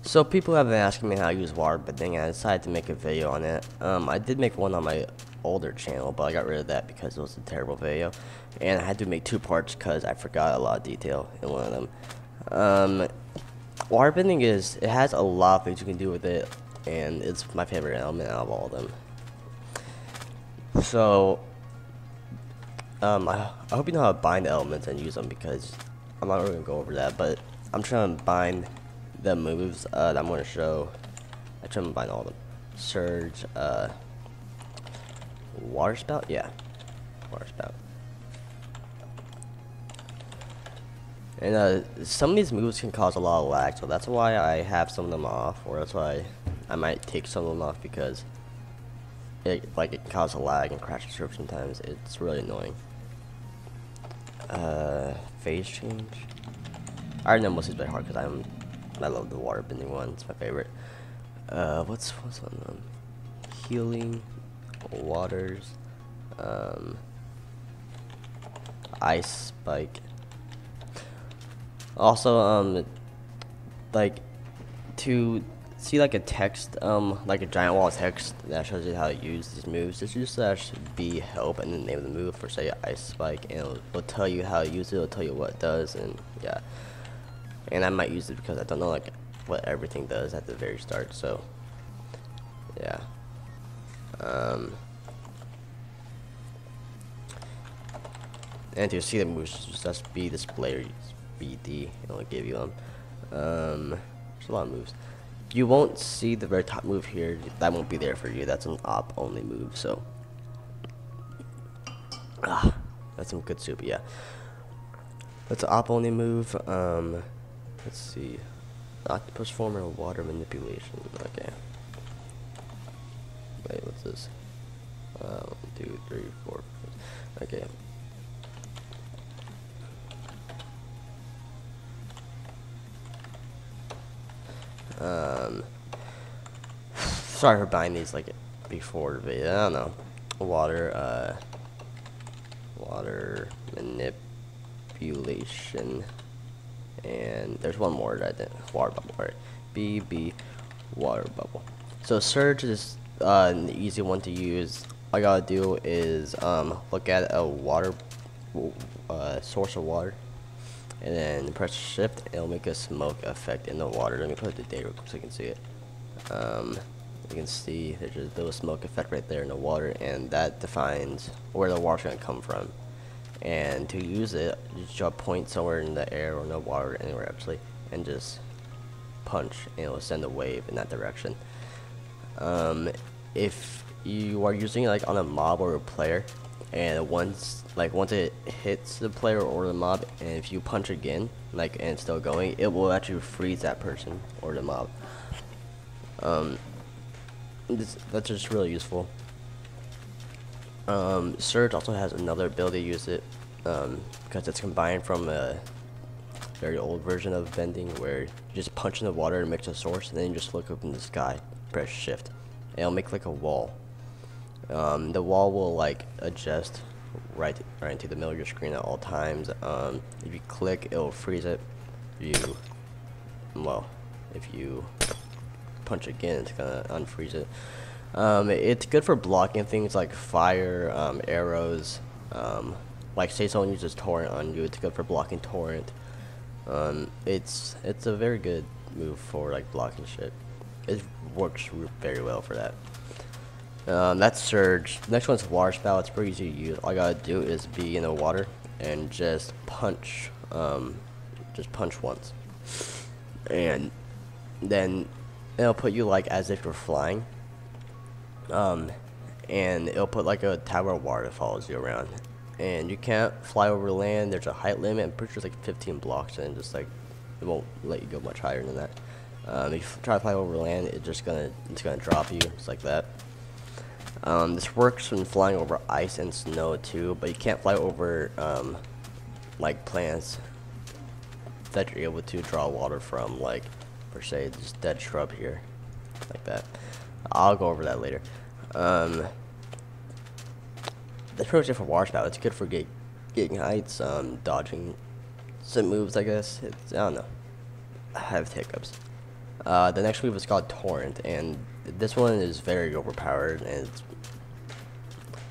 So people have been asking me how I use waterbending, and I decided to make a video on it. I did make one on my older channel, but I got rid of that because it was a terrible video, and I had to make two parts because I forgot a lot of detail in one of them. Waterbending it has a lot of things you can do with it, and it's my favorite element out of all of them. So, I hope you know how to bind elements and use them, because I'm not really gonna go over that, but I'm trying to bind the moves that I'm going to show. I try to bind all of them. Surge, water spout, yeah, water spout. And some of these moves can cause a lot of lag, so that's why I have some of them off, or that's why I might take some of them off, because it can cause a lag and crash the server sometimes. It's really annoying. Phase change. I already know most of these by heart because I love the waterbending one. It's my favorite. What's on them? Healing, waters, ice spike. Also, like to see like a text, like a giant wall of text that shows you how to use these moves. This just be help and the name of the move for say ice spike, and it'll tell you how to use it. It'll tell you what it does, and yeah. And I might use it because I don't know like what everything does at the very start. So yeah. And to see the moves, just be display or BD. It'll give you them. There's a lot of moves. You won't see the very top move here. That won't be there for you. That's an op only move. So that's some good soup. Yeah, that's an op only move. Let's see. Octopus form or water manipulation. Okay. Wait, what's this? 1, 2, 3, 4. Okay. Sorry for buying these like before the video. I don't know. Water manipulation. And there's one more that I did. Water bubble, right? BB water bubble. So surge is an easy one to use. All I gotta do is look at a water source of water, and then press shift. It'll make a smoke effect in the water. Let me put the data real quick so you can see it. You can see there's just a little smoke effect right there in the water, and that defines where the water's gonna come from. And to use it, you just draw a point somewhere in the air or in the water, anywhere actually, and just punch, and it will send a wave in that direction. If you are using it like on a mob or a player, and once it hits the player or the mob, and if you punch again, and it's still going, it will actually freeze that person or the mob. That's just really useful. Surge also has another ability to use it, because it's combined from a very old version of bending where you just punch in the water and makes a source, and then you just look up in the sky, press shift, and it'll make like a wall. The wall will like adjust right into the middle of your screen at all times. If you click, it'll freeze it. If you punch again, it's gonna unfreeze it. It's good for blocking things like fire, arrows. Like say someone uses torrent on you, it's good for blocking torrent. It's a very good move for like blocking shit. It works very well for that. That's surge. Next one's water spout. It's pretty easy to use. All I gotta do is be in the water and just punch. Just punch once, and then it'll put you like as if you're flying. And it'll put like a tower of water that follows you around, and you can't fly over land. There's a height limit. I'm pretty sure it's like 15 blocks, and just like it won't let you go much higher than that. If you try to fly over land, it's gonna drop you. It's like that. This works when flying over ice and snow too, but you can't fly over like plants that you're able to draw water from, like per se this dead shrub here, like that. I'll go over that later. That's pretty much it for water spout. It's good for getting heights, dodging some moves, I guess. I don't know. I have hiccups. The next move is called Torrent, and this one is very overpowered,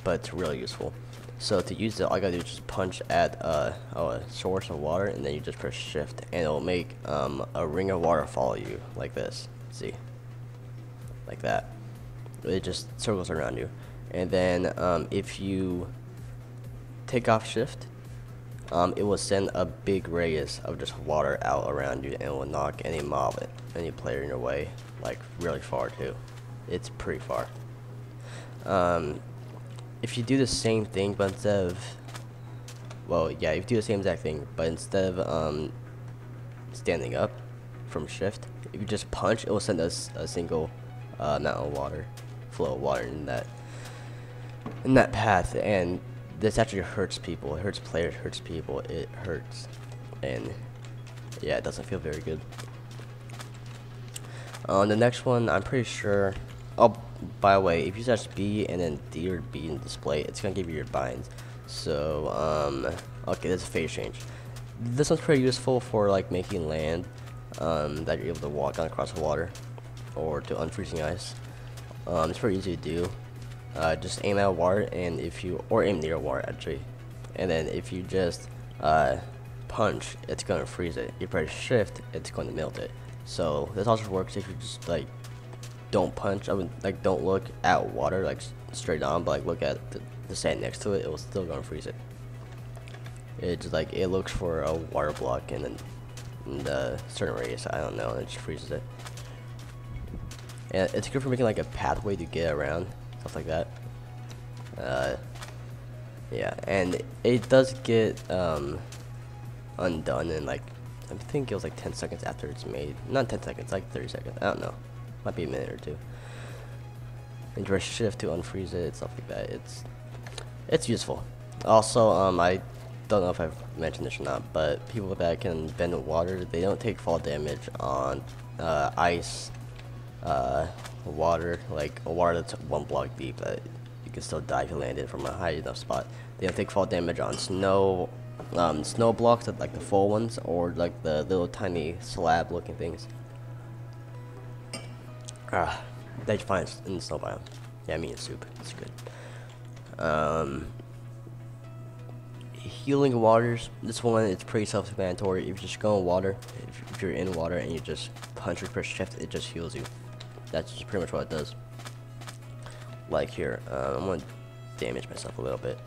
but it's really useful. So to use it, all you gotta do is just punch at a source of water, and then you just press shift, and it'll make a ring of water follow you like this. See, like that. It just circles around you, and then if you take off shift, it will send a big radius of just water out around you, and it will knock any player in your way, like really far too. It's pretty far. If you do the same thing, but instead of, well, yeah, if you do the same exact thing, but instead of standing up from shift, if you just punch, it will send us a single amount of water, flow of water in that path, and this actually hurts people. It hurts players, hurts people. It hurts, and yeah, it doesn't feel very good. On the next one, I'm pretty sure. Oh, by the way, if you touch B and then D or B in display, it's gonna give you your binds. So okay, this is phase change. This one's pretty useful for like making land that you're able to walk on across the water, or to unfreezing ice. It's pretty easy to do. Just aim at water, and aim near water actually, and then if you just punch, it's gonna freeze it. You press shift, it's going to melt it. So this also works if you just like don't punch. I mean, like, don't look at water like straight on, but like look at the sand next to it. It will still gonna freeze it. It's just like it looks for a water block and then the certain radius, I don't know, and it just freezes it. And it's good for making like a pathway to get around, stuff like that. Yeah, and it does get undone in like, I think it was like 10 seconds after it's made. Not 10 seconds, like 30 seconds. I don't know. Might be a minute or two. And press shift to unfreeze it, stuff like that. It's useful. Also, I don't know if I've mentioned this or not, but people that can bend water, they don't take fall damage on ice, water, like water that's 1 block deep that you can still die if you land it from a high enough spot. They don't take fall damage on snow, snow blocks, like the full ones, or like the little tiny slab looking things. That you find in the snow biome. Yeah, I mean soup. It's good. Healing waters. This one, it's pretty self-explanatory. If you just go in water, if you're in water and you just punch or press shift, it just heals you. That's just pretty much what it does. Like here, I'm gonna damage myself a little bit.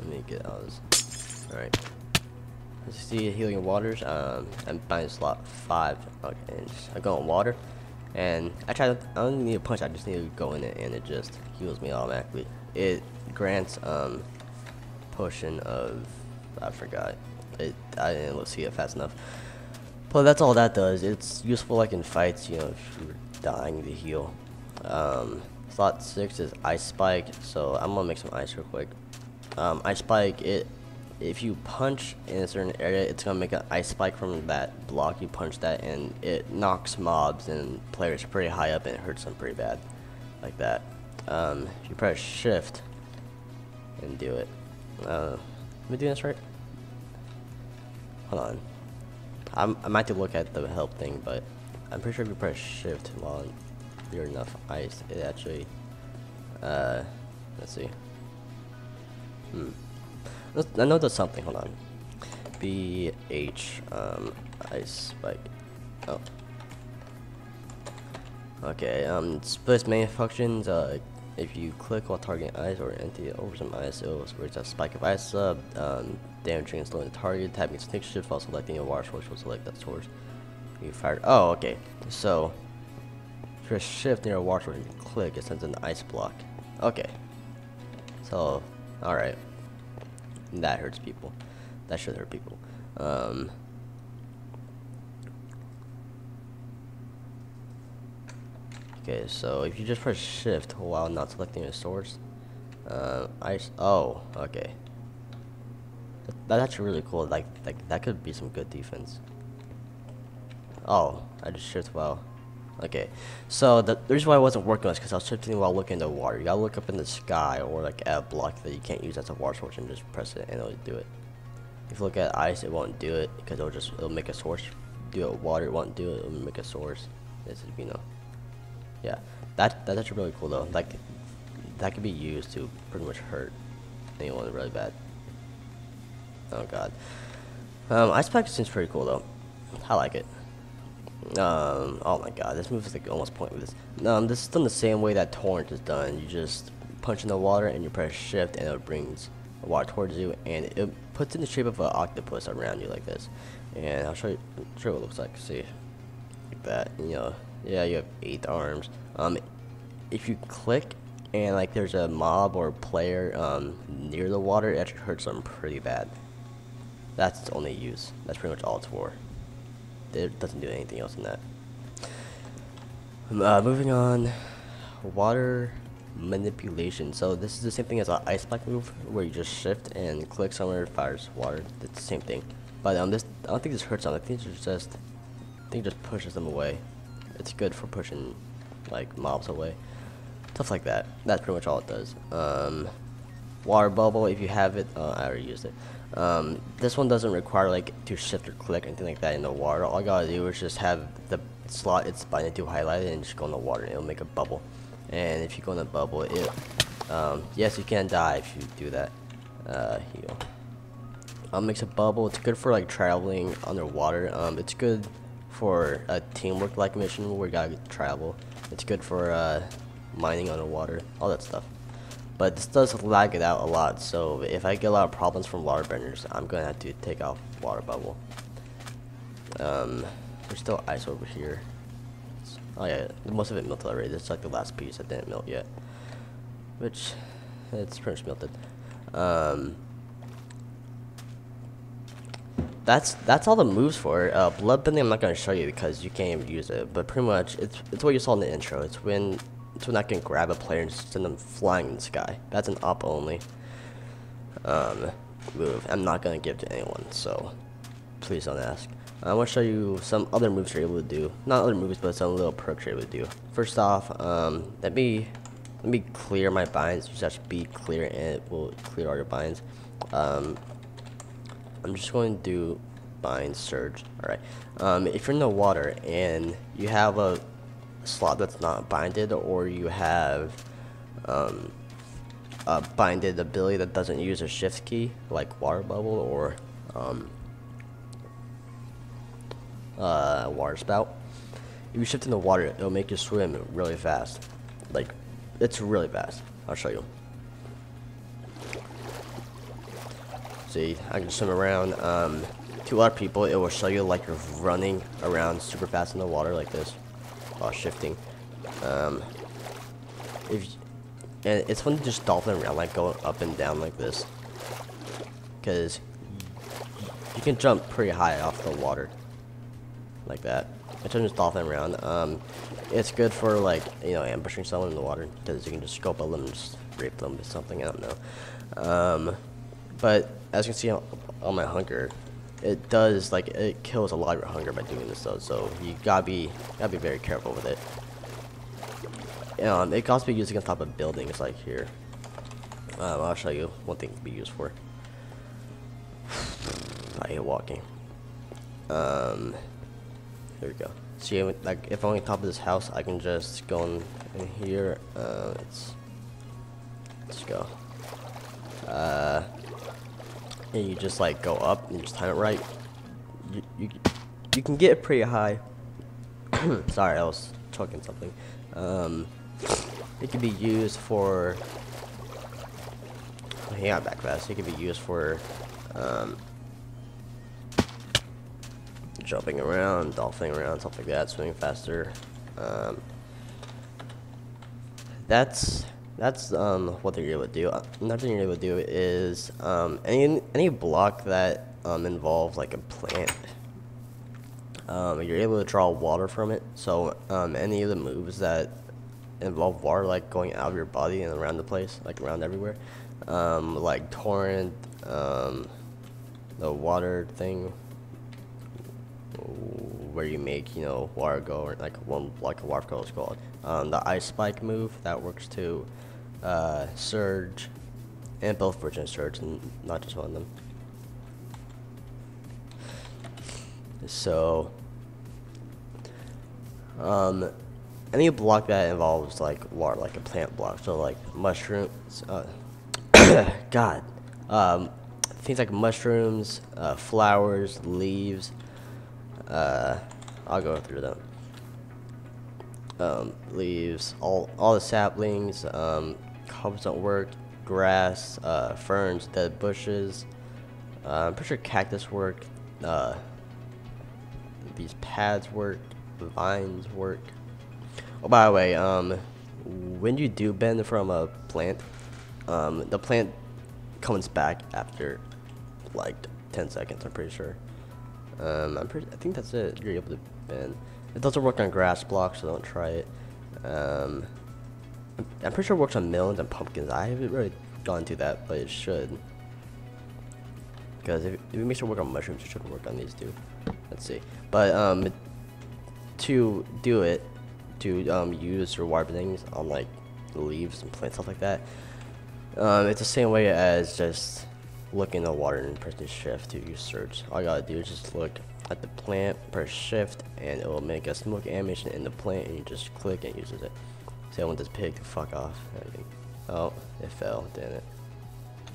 Let me get out of this. All right. As you see, healing waters. I'm buying slot 5. Okay, and I go in water, and I don't need a punch. I just need to go in it, and it just heals me automatically. It grants potion of, I forgot. I didn't see it fast enough. But that's all that does. It's useful like in fights, you know, if you're dying to heal. Slot 6 is ice spike. So I'm gonna make some ice real quick. Ice spike, if you punch in a certain area, it's gonna make an ice spike from that block. You punch that, and it knocks mobs and players pretty high up, and it hurts them pretty bad, like that. If you press shift and do it, am I doing this right? Hold on, I might have to look at the help thing, but I'm pretty sure if you press shift while you're enough ice, it actually, let's see. I know there's something. Hold on. BH ice spike. Oh. Okay. Splits main functions. If you click while targeting ice or empty over some ice, it will raise a spike of ice up. Damaging and slowing the target. Tapping stick shift while selecting a water source will select that source. You fired. Oh, okay. So press shift near a water source and click. It sends an ice block. Okay. So, all right. That hurts people. That should hurt people. Okay, so if you just press shift while not selecting a source, ice. Oh, okay. That's actually really cool. Like that could be some good defense. Oh, I just shift while. Okay, so the reason why I wasn't working was because I was shifting while looking at the water. You gotta look up in the sky or like at a block that you can't use as a water source and just press it and it'll do it. If you look at ice, it won't do it because it'll make a source do it water want to do it, it'll make a source. This is, you know, yeah, that's actually really cool though. Like that could be used to pretty much hurt anyone really bad. Oh god. Ice Pack seems pretty cool though. I like it. Oh my god, this move is like almost pointless. This is done the same way that Torrent is done. You just punch in the water and you press shift and it brings the water towards you and it puts in the shape of an octopus around you like this. And I'll show you what it looks like. See, like that. You know, yeah, you have 8 arms. If you click and like there's a mob or player near the water, it actually hurts them pretty bad. That's its only use. That's pretty much all it's for. It doesn't do anything else in that. Moving on, water manipulation. So this is the same thing as an ice pack move, where you just shift and click somewhere, it fires water. It's the same thing. But this, I don't think this hurts them. I think it just pushes them away. It's good for pushing like mobs away, stuff like that. That's pretty much all it does. Water bubble, if you have it, I already used it. This one doesn't require like to shift or click or anything like that in the water. All I gotta do is just have the slot it's binding to highlighted and just go in the water and it'll make a bubble. And if you go in the bubble, it yes, you can die if you do that. Heal. Makes a bubble. It's good for like traveling underwater. It's good for a teamwork like mission where you gotta travel. It's good for mining underwater, all that stuff. But this does lag it out a lot, so if I get a lot of problems from waterbenders, I'm gonna have to take off water bubble. There's still ice over here. Oh yeah, most of it melted already. This is like the last piece that didn't melt yet, which it's pretty much melted. That's all the moves for it. Bloodbending I'm not gonna show you because you can't even use it, but pretty much it's what you saw in the intro. It's when I can grab a player and send them flying in the sky. That's an op only move. I'm not gonna give to anyone, so please don't ask. I want to show you some other moves you're able to do. Not other moves, but some little perks you're able to do. First off, let me clear my binds. Just have to be clear, and it will clear all your binds. I'm just going to do bind surge. All right. If you're in the water and you have a slot that's not binded, or you have a binded ability that doesn't use a shift key, like water bubble or water spout. If you shift in the water, it'll make you swim really fast. Like, it's really fast. I'll show you. See, I can swim around. To other people, it will show you like you're running around super fast in the water like this while shifting. And it's fun to just dolphin around, like going up and down like this, because you can jump pretty high off the water like that. I just dolphin around. It's good for like, you know, ambushing someone in the water, because you can just go above them and just rape them with something. I don't know. But as you can see on my hunger, it does, like, it kills a lot of your hunger by doing this though, so you gotta be very careful with it. It can also be used against top of buildings like here. I'll show you one thing it can be used for. I hate walking. Here we go. See, like, if I'm on top of this house, I can just go in here. Let's go. And you just like go up and just time it right. You can get it pretty high. Sorry, I was choking something. It can be used for. He got back fast. It can be used for jumping around, dolphining around, stuff like that, swimming faster. That's what they're able to do. Another thing you're able to do is any block that involves like a plant. You're able to draw water from it. So any of the moves that involve water, like going out of your body and around the place, like around everywhere, like torrent, the water thing, where you make, you know, water go, or like a water go is called. The ice spike move that works too. Surge, and both versions of surge, and not just one of them. So Any block that involves like water, like a plant block, so like mushrooms, God, things like mushrooms, flowers, leaves. I'll go through them. Leaves, all the saplings, cobbles don't work, grass, ferns, dead bushes. I'm pretty sure cactus work. These pads work, vines work. Oh, by the way, when you do bend from a plant, the plant comes back after like 10 seconds. I'm pretty sure. I think that's it. You're able to bend. It doesn't work on grass blocks, so don't try it. I'm pretty sure it works on melons and pumpkins. I haven't really gone to that, but it should. Because if it makes it work on mushrooms, it should work on these too. Let's see. But to do it, to use your waterbending on like leaves and plants, stuff like that, it's the same way as just looking at the water and pressing shift to use search. All you gotta do is just look at the plant, press shift, and it will make a smoke animation in the plant, and you just click and it uses it. So I want this pig to fuck off. Oh, it fell, didn't it?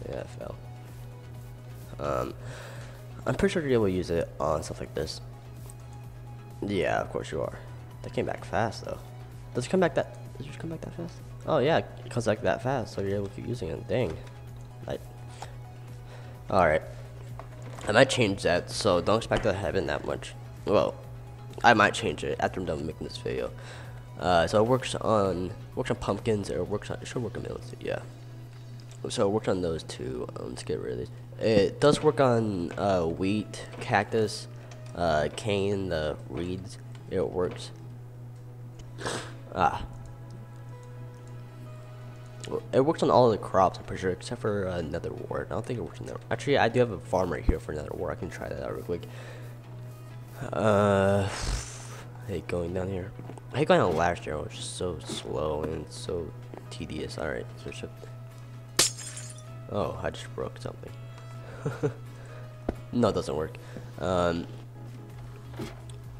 Yeah, it fell. I'm pretty sure you're able to use it on stuff like this. Yeah, of course you are. That came back fast though. Does it come back that? Does it come back that fast? Oh yeah, it comes back that fast, so you're able to keep using it. Dang. Like. All right. I might change that, so don't expect to have it that much. Well, I might change it after I'm done making this video. So it works on pumpkins, or it should work on melons too, yeah. So it works on those two. Let's get rid of these. It does work on wheat, cactus, cane, the reeds. It works. It works on all of the crops, I'm pretty sure, except for nether wart. I don't think it works on nether. Actually, I do have a farm right here for nether wart. I can try that out real quick. I hate going down here. I hate going on last year, which is so slow and so tedious. Alright, switch up. Oh, I just broke something. No, it doesn't work.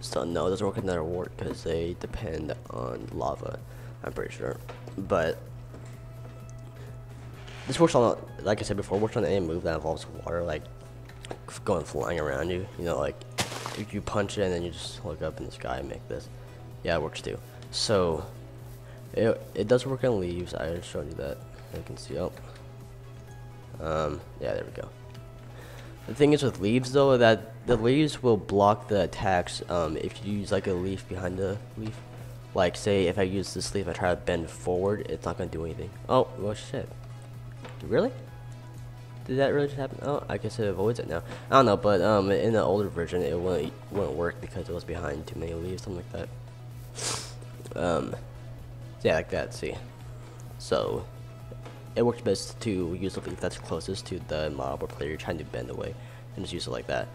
So no, it doesn't work with nether wart because they depend on lava, I'm pretty sure. But this works on, like I said before, works on any move that involves water, like going flying around you. You know, like if you punch it and then you just look up in the sky and make this. Yeah, it works too. So it does work on leaves. I already showed you that. You can see. Oh, yeah, there we go. The thing is with leaves though, that the leaves will block the attacks if you use like a leaf behind the leaf. Like say if I use this leaf, I try to bend forward, it's not gonna do anything. Oh, well shit. Really? Did that really just happen? Oh, I guess it avoids it now. I don't know, but in the older version it wouldn't work because it was behind too many leaves, something like that. Yeah, like that, see. So it works best to use the leaf that's closest to the mob or player you're trying to bend away, and just use it like that.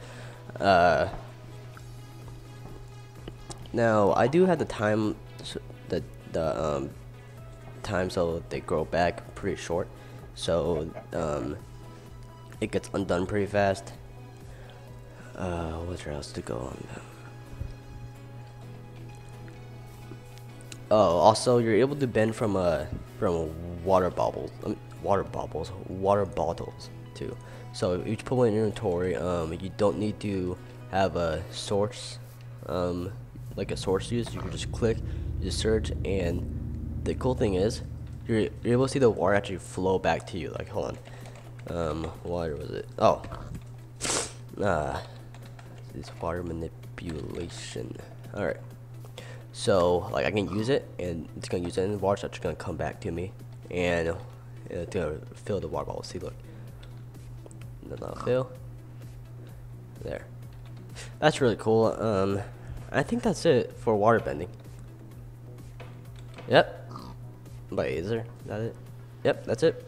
Now I do have the time, time so they grow back pretty short, so it gets undone pretty fast. What's there else to go on? Oh, also you're able to bend from water bottles too. So each put one in your inventory. You don't need to have a source, like a source used. You can just click, you just search, and the cool thing is you're able to see the water actually flow back to you. Like, hold on, water was it? Oh, this water manipulation. All right. So, like, I can use it, and it's gonna use it in the water, so it's gonna come back to me, and it's gonna fill the water bottle. See, look, does not fill. There. That's really cool. I think that's it for waterbending. Yep. Wait, is that it? Yep, that's it.